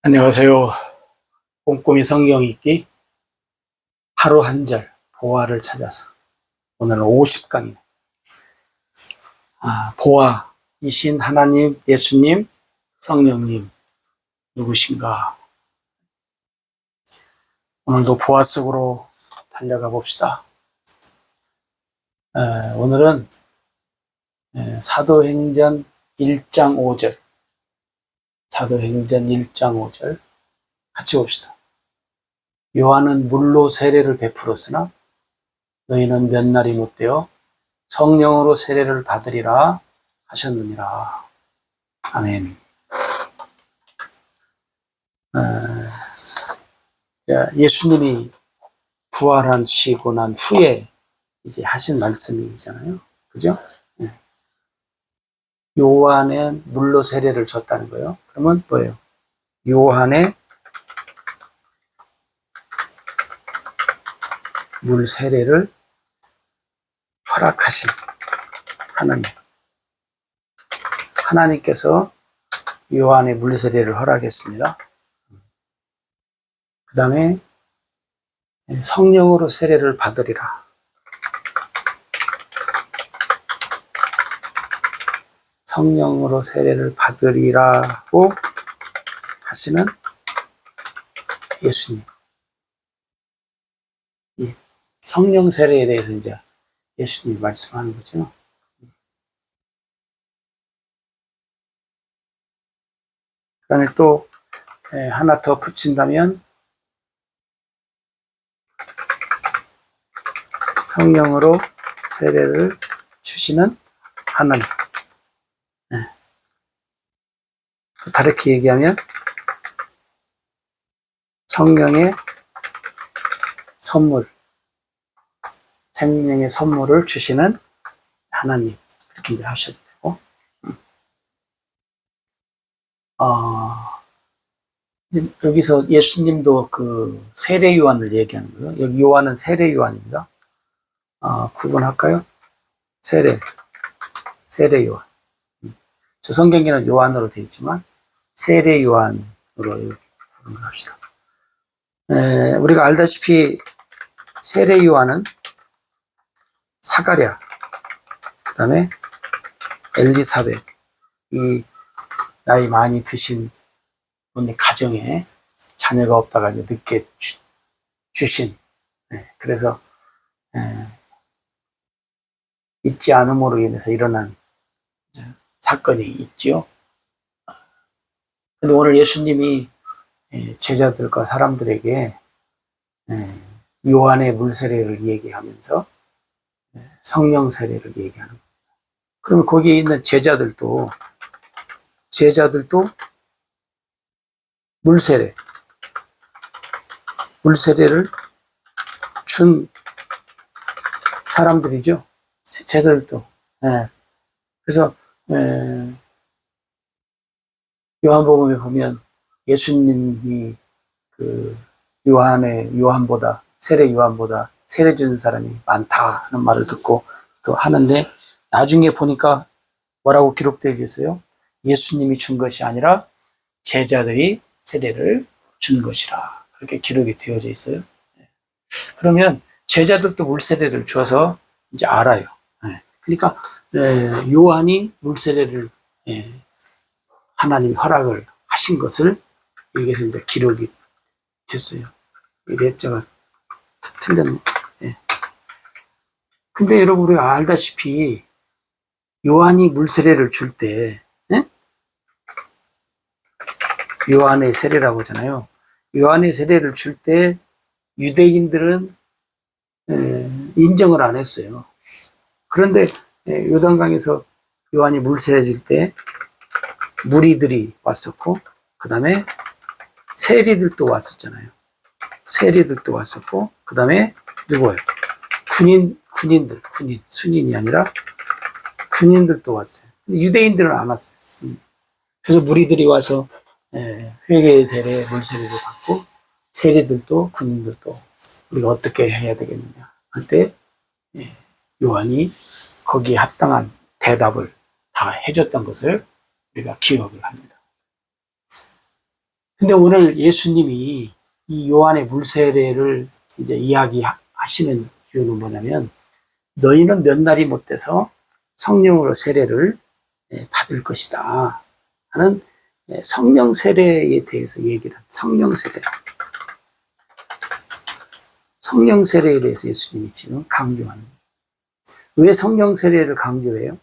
안녕하세요. 꼼꼼히 성경 읽기 하루 한 절 보화를 찾아서 오늘은 50강이네. 보화이신 하나님, 예수님, 성령님 누구신가? 오늘도 보화 속으로 달려가 봅시다. 오늘은 사도행전 1장 5절 사도행전 1장 5절 같이 봅시다. 요한은 물로 세례를 베풀었으나 너희는 몇 날이 못되어 성령으로 세례를 받으리라 하셨느니라. 아멘. 예수님이 부활하시고 난 후에 이제 하신 말씀이잖아요. 그죠? 요한은 물로 세례를 줬다는 거예요. 그러면 뭐예요? 요한의 물 세례를 허락하신 하나님. 하나님께서 요한의 물 세례를 허락했습니다. 그 다음에 성령으로 세례를 받으리라. 성령으로 세례를 받으리라고 하시는 예수님. 성령 세례에 대해서 이제 예수님이 말씀하는 거죠. 그 다음에 또 하나 더 붙인다면 성령으로 세례를 주시는 하나님. 또 다르게 얘기하면 성령의 선물, 생명의 선물을 주시는 하나님. 이렇게 이제 하셔도 되고. 여기서 예수님도 그 세례 요한을 얘기하는 거예요. 여기 요한은 세례 요한입니다. 구분할까요? 세례 요한. 저 성경에는 요한으로 되어 있지만 세례 요한으로 구분을 합시다. 우리가 알다시피 세례 요한은 사가랴, 그 다음에 엘리사벳, 이 나이 많이 드신 분의 가정에 자녀가 없다가 이제 늦게 주신, 그래서 잊지 않음으로 인해서 일어난 사건이 있지요. 근데 오늘 예수님이 제자들과 사람들에게 요한의 물 세례를 얘기하면서 성령 세례를 얘기하는 겁니다. 그러면 거기에 있는 제자들도 물 세례를 준 사람들이죠. 제자들도. 그래서 요한복음에 보면 예수님이 그 요한보다 세례 요한보다 세례 주는 사람이 많다는 말을 듣고 또 하는데 나중에 보니까 뭐라고 기록되어 있어요? 예수님이 준 것이 아니라 제자들이 세례를 준 것이라 그렇게 기록이 되어져 있어요. 그러면 제자들도 물 세례를 주어서 이제 알아요. 그러니까 요한이 물 세례를 하나님 허락을 하신 것을 여기서 이제 기록이 됐어요. 레자가 틀렸네. 근데 여러분 우리가 알다시피 요한이 물 세례를 줄 때 요한의 세례라고 하잖아요. 요한의 세례를 줄 때 유대인들은 인정을 안 했어요. 그런데 요단강에서 요한이 물 세례 줄 때 무리들이 왔었고 그 다음에 세리들도 왔었잖아요. 세리들도 왔었고 그 다음에 누구예요? 순인이 아니라 군인들도 왔어요. 유대인들은 안 왔어요. 그래서 무리들이 와서 회개의 세례, 물 세례를 받고 세리들도 군인들도 우리가 어떻게 해야 되겠느냐 할 때 요한이 거기에 합당한 대답을 다 해줬던 것을 우리가 기억을 합니다. 근데 오늘 예수님이 이 요한의 물세례를 이제 이야기하시는 이유는 뭐냐면, 너희는 몇 날이 못 돼서 성령으로 세례를 받을 것이다 하는 성령 세례에 대해서 얘기를 합니다. 성령 세례에 대해서 예수님이 지금 강조하는 거예요. 왜 성령 세례를 강조해요?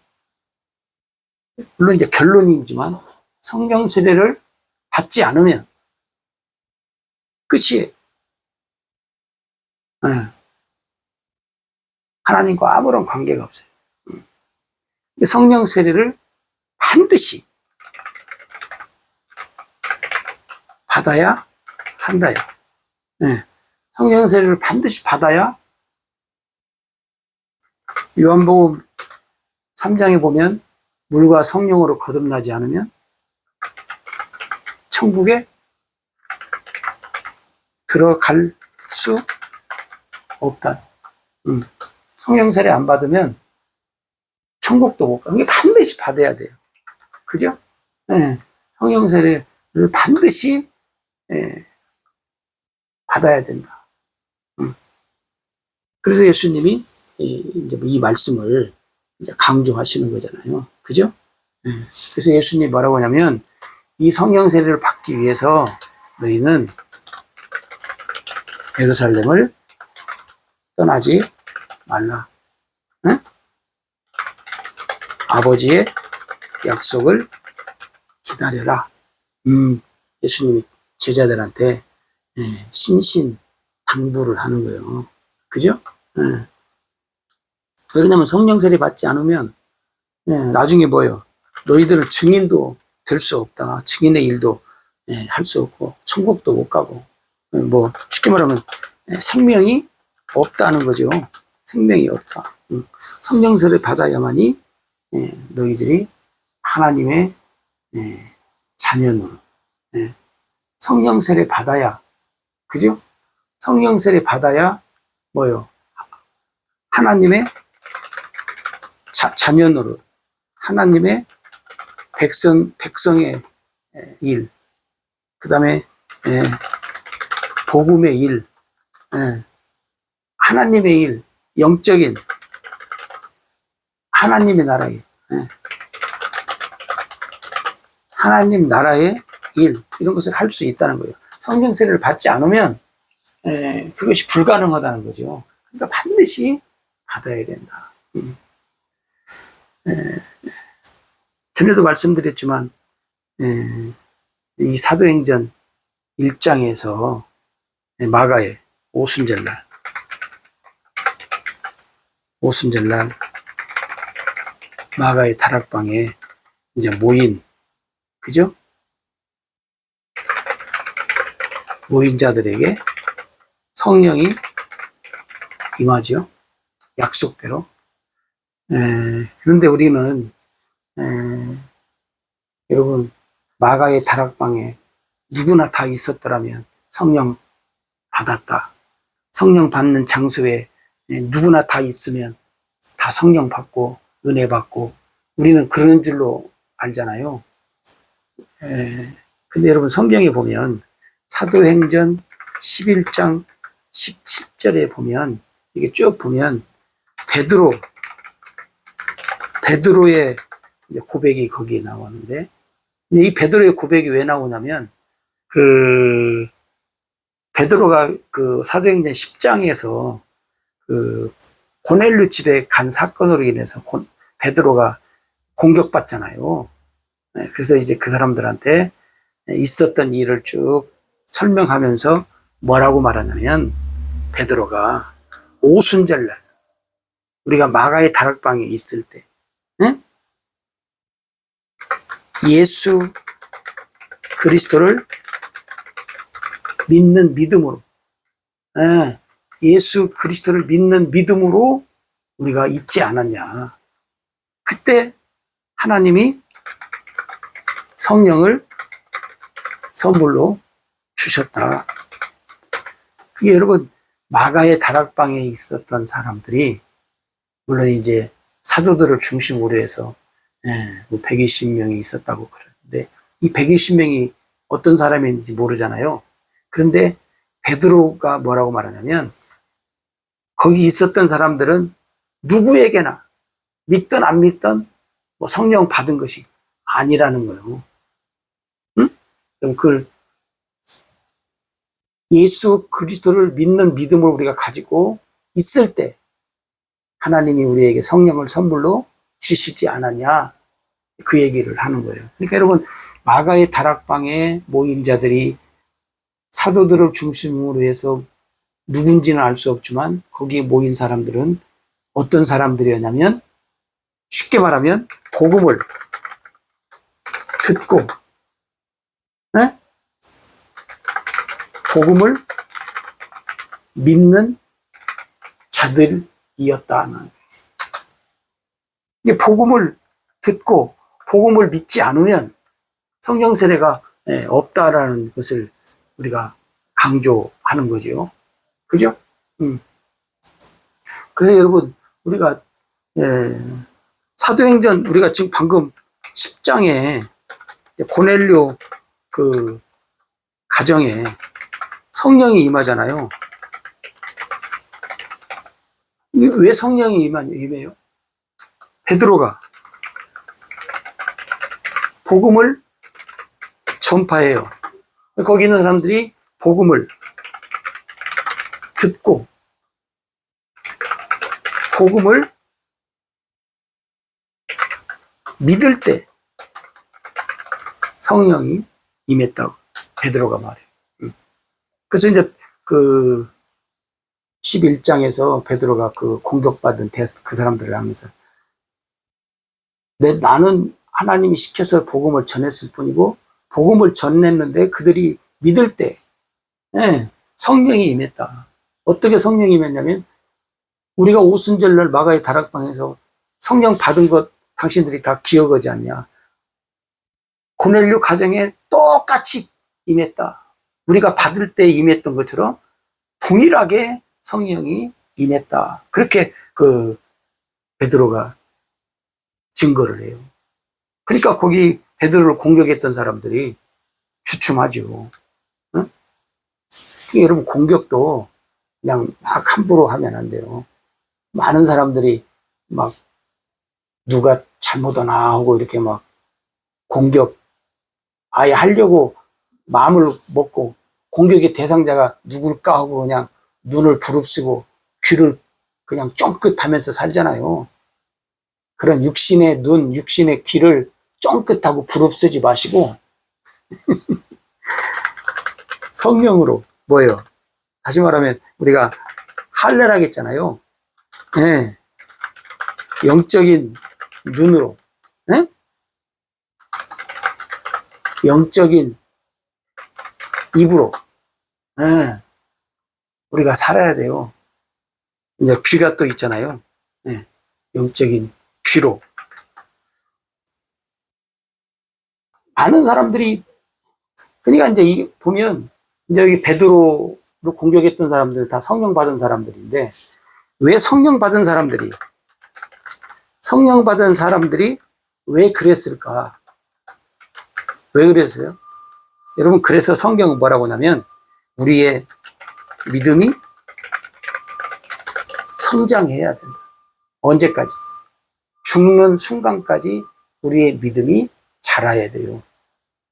물론 이제 결론이지만 성령 세례를 받지 않으면 끝이에요. 하나님과 아무런 관계가 없어요. 성령 세례를 반드시 받아야 한다요. 성령 세례를 반드시 받아야, 요한복음 3장에 보면 물과 성령으로 거듭나지 않으면 천국에 들어갈 수 없다. 성령 세례 안 받으면 천국도 못 가. 이게 반드시 받아야 돼요. 그죠? 성령 세례를 반드시 받아야 된다. 그래서 예수님이 이제 이 말씀을 이제 강조하시는 거잖아요. 그죠? 그래서 예수님이 뭐라고 하냐면, 이 성령 세례를 받기 위해서 너희는 예루살렘을 떠나지 말라. 아버지의 약속을 기다려라. 예수님이 제자들한테 신신당부를 하는 거예요. 그죠? 왜냐면 성령 세례 받지 않으면 나중에 뭐예요? 너희들은 증인도 될 수 없다. 증인의 일도 할 수 없고 천국도 못 가고, 뭐 쉽게 말하면 생명이 없다는 거죠. 생명이 없다. 성령 세례 받아야만이 너희들이 하나님의 자녀로, 성령 세례 받아야, 그죠? 성령 세례 받아야 뭐요? 하나님의 자녀로, 하나님의 백성의 일, 그 다음에 복음의 일, 하나님의 일, 영적인 하나님의 나라의, 하나님 나라의 일, 이런 것을 할 수 있다는 거예요. 성령 세례를 받지 않으면 그것이 불가능하다는 거죠. 그러니까 반드시 받아야 된다. 전에도 말씀드렸지만 이 사도행전 1장에서 마가의 오순절날 마가의 다락방에 이제 모인, 그죠? 모인 자들에게 성령이 임하죠. 약속대로. 그런데 우리는 여러분, 마가의 다락방에 누구나 다 있었더라면 성령 받았다. 성령 받는 장소에 누구나 다 있으면 다 성령 받고 은혜 받고, 우리는 그런 줄로 알잖아요. 근데 여러분, 성경에 보면 사도행전 11장 17절에 보면, 이게 쭉 보면 베드로의 고백이 거기에 나오는데, 이 베드로의 고백이 왜 나오냐면, 베드로가 사도행전 10장에서 고넬료 집에 간 사건으로 인해서 베드로가 공격받잖아요. 그래서 이제 그 사람들한테 있었던 일을 쭉 설명하면서 뭐라고 말하냐면, 베드로가 오순절날 우리가 마가의 다락방에 있을 때 예수 그리스도를 믿는 믿음으로, 예수 그리스도를 믿는 믿음으로 우리가 있지 않았냐. 그때 하나님이 성령을 선물로 주셨다. 그게 여러분, 마가의 다락방에 있었던 사람들이, 물론 이제 사도들을 중심으로 해서 120명이 있었다고 그러는데, 이 120명이 어떤 사람인지 모르잖아요. 그런데 베드로가 뭐라고 말하냐면 거기 있었던 사람들은 누구에게나 믿든 안 믿든 뭐 성령 받은 것이 아니라는 거예요. 응? 그럼 그걸 예수 그리스도를 믿는 믿음을 우리가 가지고 있을 때 하나님이 우리에게 성령을 선물로 주시지 않았냐, 그 얘기를 하는 거예요. 그러니까 여러분, 마가의 다락방에 모인 자들이 사도들을 중심으로 해서 누군지는 알 수 없지만 거기에 모인 사람들은 어떤 사람들이었냐면 쉽게 말하면 복음을 듣고, 네? 복음을 믿는 자들이었다. 이게 복음을 듣고 복음을 믿지 않으면 성령 세례가 없다라는 것을 우리가 강조하는 거죠. 그죠? 그래서 여러분, 우리가 사도행전 우리가 지금 방금 10장에 고넬료 그 가정에 성령이 임하잖아요. 왜 성령이 임해요? 베드로가 복음을 전파해요. 거기 있는 사람들이 복음을 듣고 복음을 믿을 때 성령이 임했다고 베드로가 말해요. 그래서 이제 그 11장에서 베드로가 그 공격받은 그 사람들을 하면서 나는 하나님이 시켜서 복음을 전했을 뿐이고 복음을 전했는데 그들이 믿을 때 성령이 임했다. 어떻게 성령이 임했냐면 우리가 오순절날 마가의 다락방에서 성령 받은 것 당신들이 다 기억하지 않냐. 고넬료 가정에 똑같이 임했다. 우리가 받을 때 임했던 것처럼 동일하게 성령이 임했다. 그렇게 그 베드로가 증거를 해요. 그러니까 거기 베드로를 공격했던 사람들이 주춤하죠. 응? 여러분, 공격도 그냥 막 함부로 하면 안 돼요. 많은 사람들이 막 누가 잘못하나 하고 이렇게 막 공격 아예 하려고 마음을 먹고 공격의 대상자가 누굴까 하고 그냥 눈을 부릅쓰고 귀를 그냥 쫑긋하면서 살잖아요. 그런 육신의 눈, 육신의 귀를 쫑긋하고 부릅쓰지 마시고 성령으로 뭐예요? 다시 말하면 우리가 할례라고 했잖아요. 네. 영적인 눈으로, 네? 영적인 입으로, 네. 우리가 살아야 돼요. 이제 귀가 또 있잖아요. 네. 영적인 귀로. 많은 사람들이, 그러니까 이제 보면, 이제 여기 베드로를 공격했던 사람들 다 성령 받은 사람들인데, 왜 성령 받은 사람들이 왜 그랬을까? 왜 그랬어요? 여러분, 그래서 성경은 뭐라고 하냐면, 우리의 믿음이 성장해야 된다. 언제까지? 죽는 순간까지 우리의 믿음이 자라야 돼요.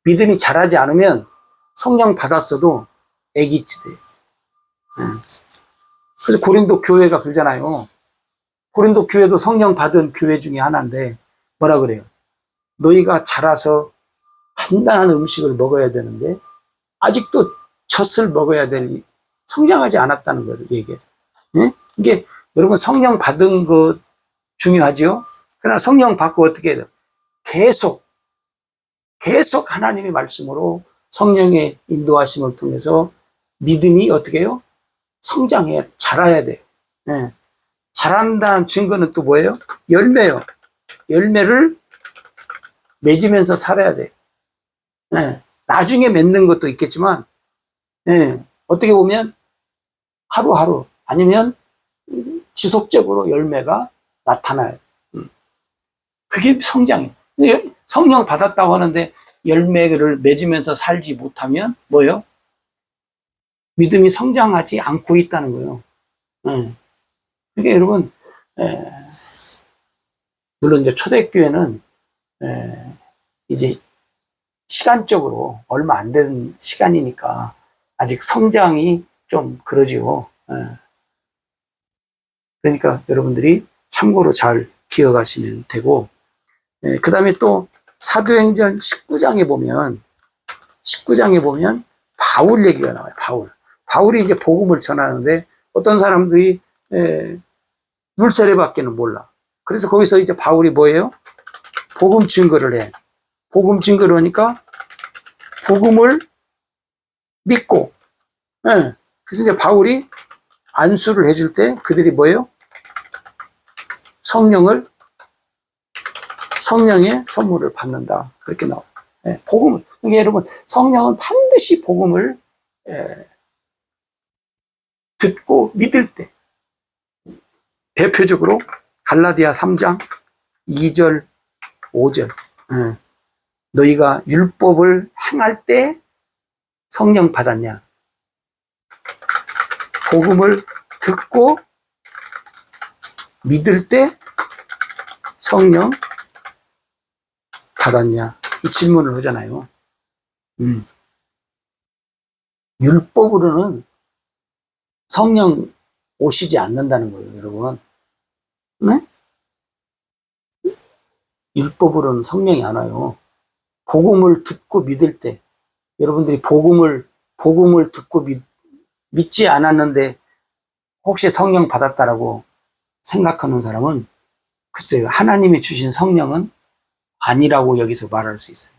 믿음이 자라지 않으면 성령 받았어도 애기치 돼요. 그래서 고린도 교회가 그러잖아요. 고린도 교회도 성령 받은 교회 중에 하나인데 뭐라 그래요? 너희가 자라서 단단한 음식을 먹어야 되는데 아직도 젖을 먹어야 될 성장하지 않았다는 걸 얘기해요. 이게 여러분 성령 받은 거 중요하죠? 그러나 성령 받고 어떻게 해야 돼요? 계속 하나님의 말씀으로 성령의 인도하심을 통해서 믿음이 어떻게 해요? 성장해야, 자라야 돼요. 네. 자란다는 증거는 또 뭐예요? 열매요. 열매를 맺으면서 살아야 돼요. 네. 나중에 맺는 것도 있겠지만, 네. 어떻게 보면 하루하루 아니면 지속적으로 열매가 나타나요. 그게 성장이에요. 성령 받았다고 하는데 열매를 맺으면서 살지 못하면 뭐예요? 믿음이 성장하지 않고 있다는 거예요. 예. 그러니까 여러분, 물론 이제 초대교회는 이제 시간적으로 얼마 안 된 시간이니까 아직 성장이 좀 그러지요. 그러니까 여러분들이 참고로 잘 기억하시면 되고, 그 다음에 또 사도행전 19장에 보면 바울 얘기가 나와요. 바울이 이제 복음을 전하는데 어떤 사람들이 물세례밖에는 몰라. 그래서 거기서 이제 바울이 뭐예요? 복음 증거를 해. 복음 증거를 하니까 복음을 믿고, 그래서 이제 바울이 안수를 해줄 때 그들이 뭐예요? 성령의 선물을 받는다. 그렇게 나와요. 복음을. 그러니까 여러분, 성령은 반드시 복음을 듣고 믿을 때, 대표적으로 갈라디아 3장 2절, 5절. 너희가 율법을 행할 때 성령 받았냐? 복음을 듣고 믿을 때 성령 받았냐? 이 질문을 하잖아요. 율법으로는 성령 오시지 않는다는 거예요, 여러분. 네? 율법으로는 성령이 안 와요. 복음을 듣고 믿을 때, 여러분들이 복음을 듣고 믿지 않았는데 혹시 성령 받았다라고 생각하는 사람은 글쎄요, 하나님이 주신 성령은 아니라고 여기서 말할 수 있어요.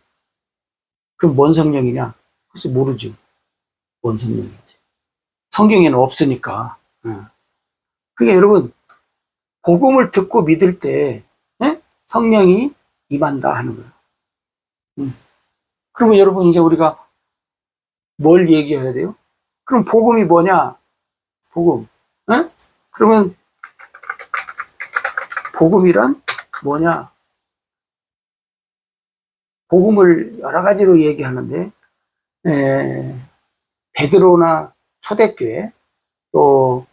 그럼 뭔 성령이냐? 글쎄 모르죠. 뭔 성령인지. 성경에는 없으니까. 그러니까 여러분, 복음을 듣고 믿을 때 성령이 임한다 하는 거예요. 그러면 여러분, 이제 우리가 뭘 얘기해야 돼요? 그럼 복음이 뭐냐? 복음. 그러면 복음이란 뭐냐? 복음을 여러 가지로 얘기하는데, 베드로나 초대교회, 또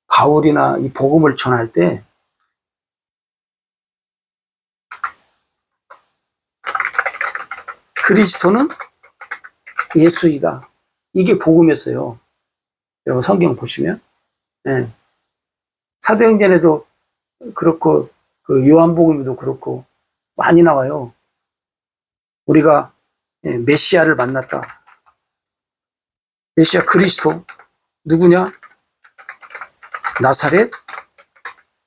바울이나 이 복음을 전할 때 그리스도는 예수이다. 이게 복음이었어요. 여러분 성경 보시면, 사도행전에도 그렇고 그 요한복음에도 그렇고 많이 나와요. 우리가 메시아를 만났다. 메시아 그리스도 누구냐? 나사렛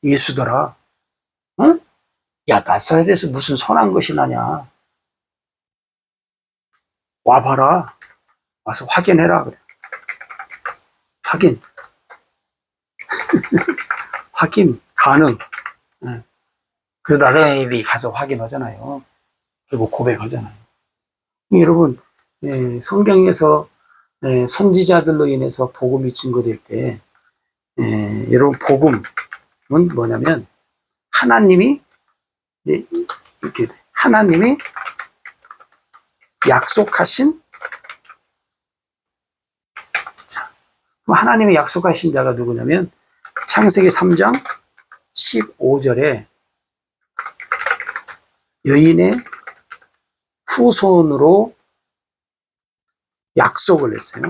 예수더라. 야, 나사렛에서 무슨 선한 것이 나냐? 와봐라. 와서 확인해라. 그래. 확인 가능. 그래서 나사렛이 가서 확인하잖아요. 그리고 고백하잖아요. 여러분, 성경에서 선지자들로 인해서 복음이 증거될 때, 여러분 복음은 뭐냐면 하나님이 이렇게 하나님이 약속하신 자, 그럼 하나님이 약속하신 자가 누구냐면 창세기 3장 15절에 여인의 후손으로 약속을 했어요.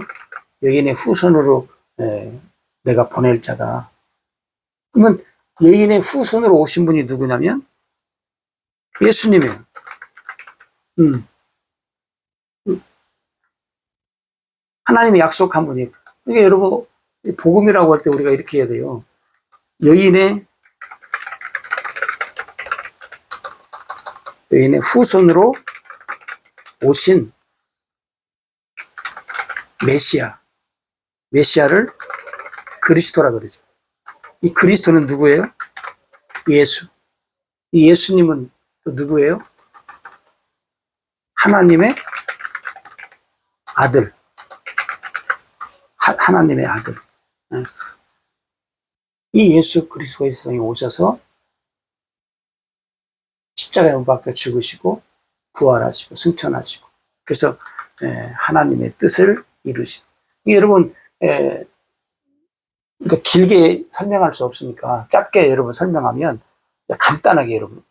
여인의 후손으로 내가 보낼 자다. 그러면 여인의 후손으로 오신 분이 누구냐면 예수님이에요. 하나님이 약속한 분이. 그러니까 여러분 복음이라고 할 때 우리가 이렇게 해야 돼요. 여인의 후손으로 오신 메시아를 그리스도라 그러죠. 이 그리스도는 누구예요? 예수. 이 예수님은 또 누구예요? 하나님의 아들. 하나님의 아들. 이 예수 그리스도가 이 세상에 오셔서 십자가에 못 박혀 죽으시고 부활하시고 승천하시고 그래서 하나님의 뜻을 이루신. 여러분 그러니까 길게 설명할 수 없으니까 짧게 여러분 설명하면 간단하게 여러분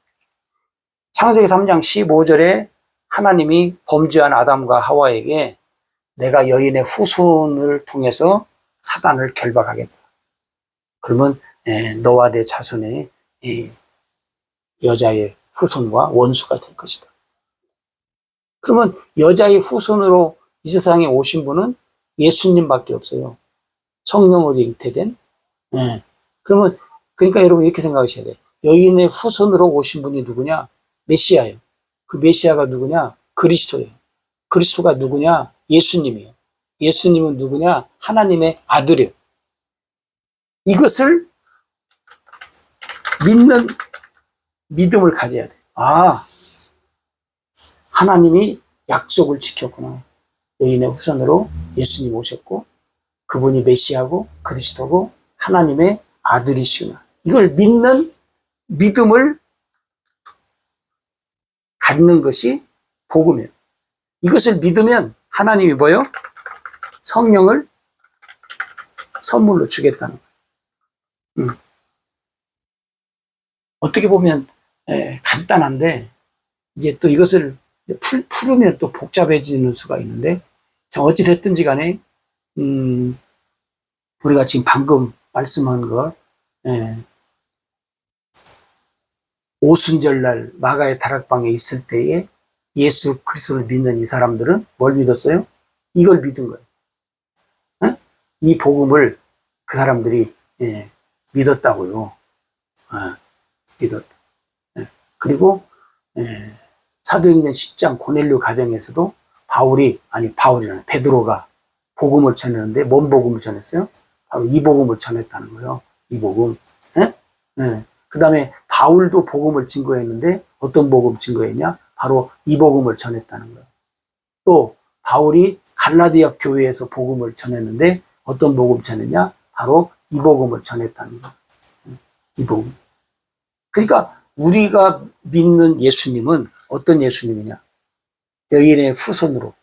창세기 3장 15절에 하나님이 범죄한 아담과 하와에게 내가 여인의 후손을 통해서 사단을 결박하겠다. 그러면 너와 내 자손의 여자의 후손과 원수가 될 것이다. 그러면 여자의 후손으로 이 세상에 오신 분은 예수님밖에 없어요. 성령으로 잉태된. 그러면 그러니까 여러분 이렇게 생각하셔야 돼. 여인의 후손으로 오신 분이 누구냐? 메시아예요. 그 메시아가 누구냐? 그리스도예요. 그리스도가 누구냐? 예수님이에요. 예수님은 누구냐? 하나님의 아들이에요. 이것을 믿는 믿음을 가져야 돼. 아, 하나님이 약속을 지켰구나. 여인의 후손으로 예수님 오셨고 그분이 메시아고 그리스도고 하나님의 아들이시구나. 이걸 믿는 믿음을 갖는 것이 복음이에요. 이것을 믿으면 하나님이 뭐요? 성령을 선물로 주겠다는 거예요. 어떻게 보면 간단한데 이제 또 이것을 풀으면 또 복잡해지는 수가 있는데 자 어찌됐든지 간에 우리가 지금 방금 말씀한 거 오순절날 마가의 다락방에 있을 때에 예수 그리스도를 믿는 이 사람들은 뭘 믿었어요? 이걸 믿은 거예요. 이 복음을 그 사람들이 믿었다고요. 믿었다. 그리고 사도행전 10장 고넬료 가정에서도 바울이라는 베드로가 복음을 전했는데 뭔 복음을 전했어요? 바로 이 복음을 전했다는 거예요. 이 복음. 그 다음에 바울도 복음을 증거했는데 어떤 복음 증거했냐? 바로 이 복음을 전했다는 거예요. 또 바울이 갈라디아 교회에서 복음을 전했는데 어떤 복음 전했냐? 바로 이 복음을 전했다는 거예요. 이 복음. 그러니까 우리가 믿는 예수님은 어떤 예수님이냐? 여인의 후손으로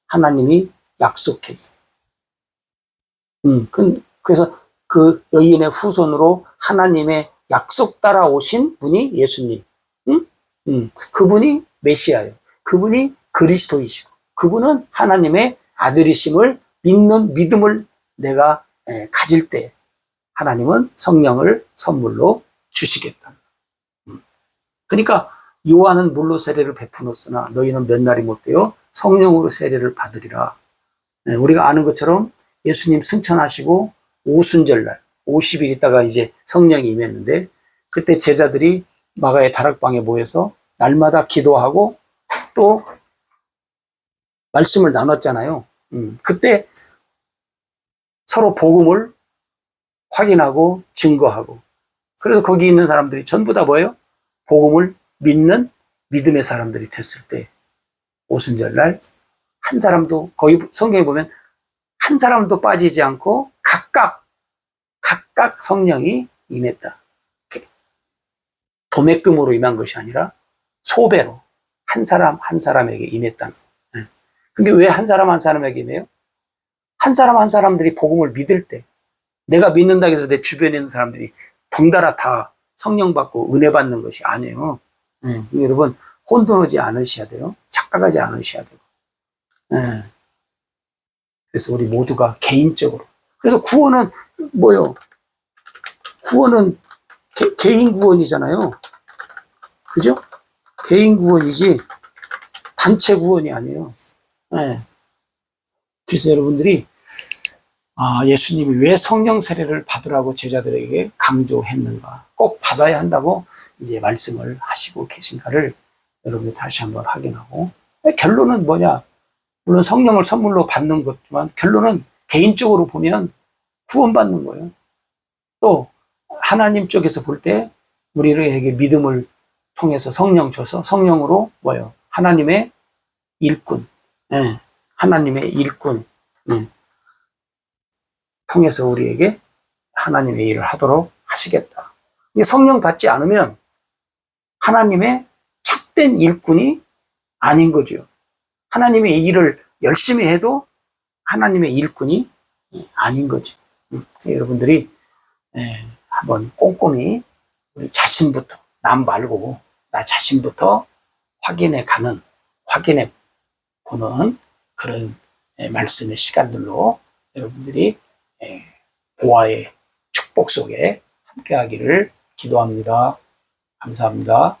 하나님이 약속했어요. 그래서 그 여인의 후손으로 하나님의 약속 따라 오신 분이 예수님. 그분이 메시아예요. 그분이 그리스도이시고 그분은 하나님의 아들이심을 믿는 믿음을 내가 가질 때 하나님은 성령을 선물로 주시겠다. 그러니까 요한은 물로 세례를 베푸었으나 너희는 몇 날이 못되어 성령으로 세례를 받으리라. 우리가 아는 것처럼 예수님 승천하시고 오순절날 50일 있다가 이제 성령이 임했는데 그때 제자들이 마가의 다락방에 모여서 날마다 기도하고 또 말씀을 나눴잖아요. 그때 서로 복음을 확인하고 증거하고 그래서 거기 있는 사람들이 전부 다 뭐예요? 복음을 믿는 믿음의 사람들이 됐을 때 오순절날 한 사람도 거의 성경에 보면 한 사람도 빠지지 않고 각각 성령이 임했다. 도매금으로 임한 것이 아니라 소배로 한 사람 한 사람에게 임했다는 거예요. 근데 왜 한 사람 한 사람에게 임해요? 한 사람 한 사람들이 복음을 믿을 때 내가 믿는다고 해서 내 주변에 있는 사람들이 덩달아 다 성령 받고 은혜 받는 것이 아니에요. 여러분 혼돈하지 않으셔야 돼요. 착각하지 않으셔야 되고. 그래서 우리 모두가 개인적으로. 그래서 구원은 뭐요? 구원은 개인 구원이잖아요. 그죠? 개인 구원이지 단체 구원이 아니에요. 그래서 여러분들이 예수님이 왜 성령 세례를 받으라고 제자들에게 강조했는가, 꼭 받아야 한다고 이제 말씀을 하시고 계신가를 여러분이 다시 한번 확인하고, 결론은 뭐냐? 물론 성령을 선물로 받는 것지만 결론은 개인적으로 보면 구원받는 거예요. 또 하나님 쪽에서 볼 때 우리에게 믿음을 통해서 성령 줘서 성령으로 뭐예요? 하나님의 일꾼, 하나님의 일꾼 통해서 우리에게 하나님의 일을 하도록 하시겠다. 성령 받지 않으면 하나님의 참된 일꾼이 아닌 거죠. 하나님의 이 일을 열심히 해도 하나님의 일꾼이 아닌 거죠. 여러분들이 한번 꼼꼼히 우리 자신부터, 남 말고 나 자신부터 확인해 보는 그런 말씀의 시간들로 여러분들이 보아의 축복 속에 함께 하기를 기도합니다. 감사합니다.